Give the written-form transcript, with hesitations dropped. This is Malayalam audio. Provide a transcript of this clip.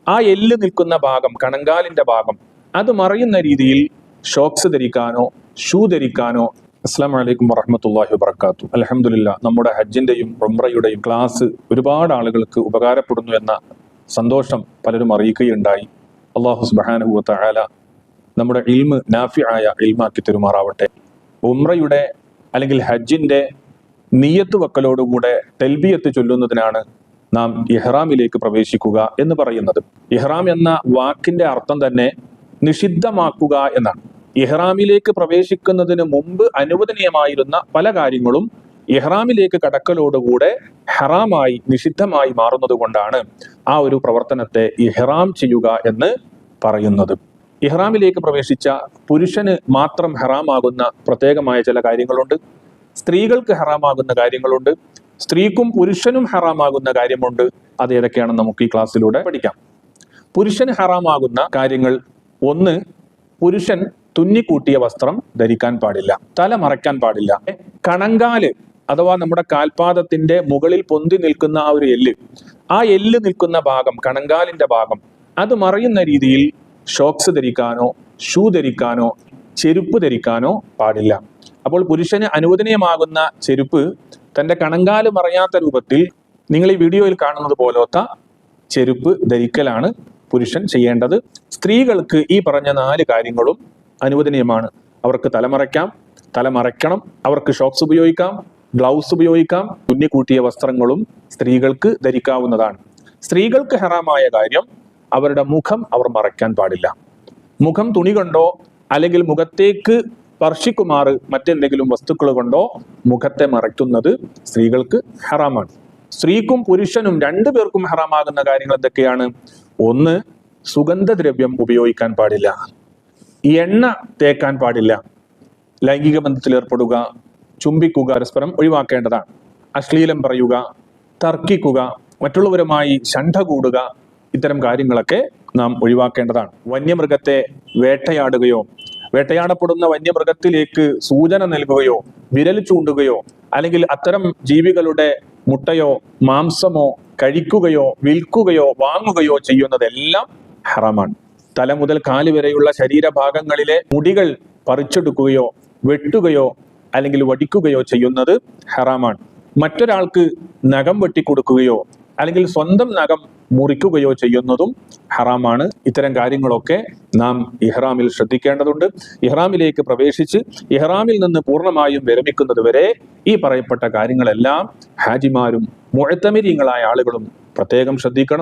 ആ എല്ല് നിൽക്കുന്ന ഭാഗം, കണങ്കാലിന്റെ ഭാഗം, അത് മറയുന്ന രീതിയിൽ ഷോക്സ് ധരിക്കാനോ ഷൂ ധരിക്കാനോ. അസ്സലാമു അലൈക്കും വറഹ്മത്തുള്ളാഹി വബറകാതുഹു. അൽഹംദുലില്ലാ, നമ്മുടെ ഹജ്ജിന്റെയും ഉംറയുടെയും ക്ലാസ് ഒരുപാട് ആളുകൾക്ക് ഉപകാരപ്പെടുന്നു എന്ന സന്തോഷം പലരും അറിയിക്കുകയുണ്ടായി. അല്ലാഹു സുബ്ഹാനഹു വ തആല നമ്മുടെ ഇൽമ് നാഫിആയ ഇൽമാക്കി തരുമാറാവട്ടെ. ഉംറയുടെ അല്ലെങ്കിൽ ഹജ്ജിന്റെ നിയ്യത്ത് വക്കലോടുകൂടെ തൽബിയത്ത് ചൊല്ലുന്നതിനാണ് നാം ഇഹ്റാമിലേക്ക് പ്രവേശിക്കുക എന്ന് പറയുന്നത്. ഇഹ്റാം എന്ന വാക്കിന്റെ അർത്ഥം തന്നെ നിഷിദ്ധമാക്കുക എന്നാണ്. ഇഹ്റാമിലേക്ക് പ്രവേശിക്കുന്നതിന് മുമ്പ് അനുവദനീയമായിരുന്ന പല കാര്യങ്ങളും ഇഹ്റാമിലേക്ക് കടക്കലോടുകൂടെ ഹറാമായി, നിഷിദ്ധമായി മാറുന്നത് കൊണ്ടാണ് ആ ഒരു പ്രവർത്തനത്തെ ഇഹ്റാം ചെയ്യുക എന്ന് പറയുന്നത്. ഇഹ്റാമിലേക്ക് പ്രവേശിച്ച പുരുഷന് മാത്രം ഹറാമാകുന്ന പ്രത്യേകമായ ചില കാര്യങ്ങളുണ്ട്. സ്ത്രീകൾക്ക് ഹറാമാകുന്ന കാര്യങ്ങളുണ്ട്. സ്ത്രീക്കും പുരുഷനും ഹറാമാകുന്ന കാര്യമുണ്ട്. അത് ഏതൊക്കെയാണെന്ന് നമുക്ക് ഈ ക്ലാസ്സിലൂടെ പഠിക്കാം. പുരുഷന് ഹറാമാകുന്ന കാര്യങ്ങൾ: ഒന്ന്, പുരുഷൻ തുന്നിക്കൂട്ടിയ വസ്ത്രം ധരിക്കാൻ പാടില്ല, തല മറയ്ക്കാൻ പാടില്ല. കണങ്കാല് അഥവാ നമ്മുടെ കാൽപാദത്തിന്റെ മുകളിൽ പൊന്തി നിൽക്കുന്ന ആ ഒരു എല്ല്, ആ എല്ല് നിൽക്കുന്ന ഭാഗം, കണങ്കാലിന്റെ ഭാഗം, അത് മറയുന്ന രീതിയിൽ ഷോക്സ് ധരിക്കാനോ ഷൂ ധരിക്കാനോ ചെരുപ്പ് ധരിക്കാനോ പാടില്ല. അപ്പോൾ പുരുഷന് അനുവദനീയമാകുന്ന ചെരുപ്പ് തന്റെ കണങ്കാല് മറയാത്ത രൂപത്തിൽ നിങ്ങൾ ഈ വീഡിയോയിൽ കാണുന്നത് പോലത്തെ ചെരുപ്പ് ധരിക്കലാണ് പുരുഷൻ ചെയ്യേണ്ടത്. സ്ത്രീകൾക്ക് ഈ പറഞ്ഞ 4 കാര്യങ്ങളും അനുവദനീയമാണ്. അവർക്ക് തലമറയ്ക്കാം, തലമറയ്ക്കണം, അവർക്ക് ഷോക്സ് ഉപയോഗിക്കാം, ഗ്ലൗസ് ഉപയോഗിക്കാം. തുന്നിക്കൂട്ടിയ വസ്ത്രങ്ങളും സ്ത്രീകൾക്ക് ധരിക്കാവുന്നതാണ്. സ്ത്രീകൾക്ക് ഹറാമായ കാര്യം, അവരുടെ മുഖം അവർ മറയ്ക്കാൻ പാടില്ല. മുഖം തുണി കൊണ്ടോ അല്ലെങ്കിൽ മുഖത്തേക്ക് സ്പർശിക്കുമാറ് മറ്റെന്തെങ്കിലും വസ്തുക്കൾ കൊണ്ടോ മുഖത്തെ മറയ്ക്കുന്നത് സ്ത്രീകൾക്ക് ഹറാമാണ്. സ്ത്രീക്കും പുരുഷനും 2 പേർക്കും ഹറാമാകുന്ന കാര്യങ്ങൾ എന്തൊക്കെയാണ്? ഒന്ന്, സുഗന്ധദ്രവ്യം ഉപയോഗിക്കാൻ പാടില്ല, എണ്ണ തേക്കാൻ പാടില്ല, ലൈംഗിക ബന്ധത്തിൽ ഏർപ്പെടുക, ചുംബിക്കുക പരസ്പരം ഒഴിവാക്കേണ്ടതാണ്. അശ്ലീലം പറയുക, തർക്കിക്കുക, മറ്റുള്ളവരുമായി ശണ്ഠ കൂടുക, ഇത്തരം കാര്യങ്ങളൊക്കെ നാം ഒഴിവാക്കേണ്ടതാണ്. വന്യമൃഗത്തെ വേട്ടയാടുകയോ വേട്ടയാടപ്പെടുന്ന വന്യമൃഗത്തിലേക്ക് സൂചന നൽകുകയോ വിരൽ ചൂണ്ടുകയോ അല്ലെങ്കിൽ അത്തരം ജീവികളുടെ മുട്ടയോ മാംസമോ കഴിക്കുകയോ വിൽക്കുകയോ വാങ്ങുകയോ ചെയ്യുന്നതെല്ലാം ഹറാമാണ്. തല മുതൽ കാല് വരെയുള്ള ശരീരഭാഗങ്ങളിലെ മുടികൾ പറിച്ചെടുക്കുകയോ വെട്ടുകയോ അല്ലെങ്കിൽ വടിക്കുകയോ ചെയ്യുന്നത് ഹറാമാണ്. മറ്റൊരാൾക്ക് നഖം വെട്ടിക്കൊടുക്കുകയോ അല്ലെങ്കിൽ സ്വന്തം നഖം മുറിക്കുകയോ ചെയ്യുന്നതും ഹറാമാണ്. ഇത്തരം കാര്യങ്ങളൊക്കെ നാം ഇഹ്റാമിൽ ശ്രദ്ധിക്കേണ്ടതുണ്ട്. ഇഹ്റാമിലേക്ക് പ്രവേശിച്ച് ഇഹ്റാമിൽ നിന്ന് പൂർണ്ണമായും വിരമിക്കുന്നത് വരെ ഈ പറയപ്പെട്ട കാര്യങ്ങളെല്ലാം ഹാജിമാരും മുഅ്തമിരീങ്ങളായ ആളുകളും പ്രത്യേകം ശ്രദ്ധിക്കണം.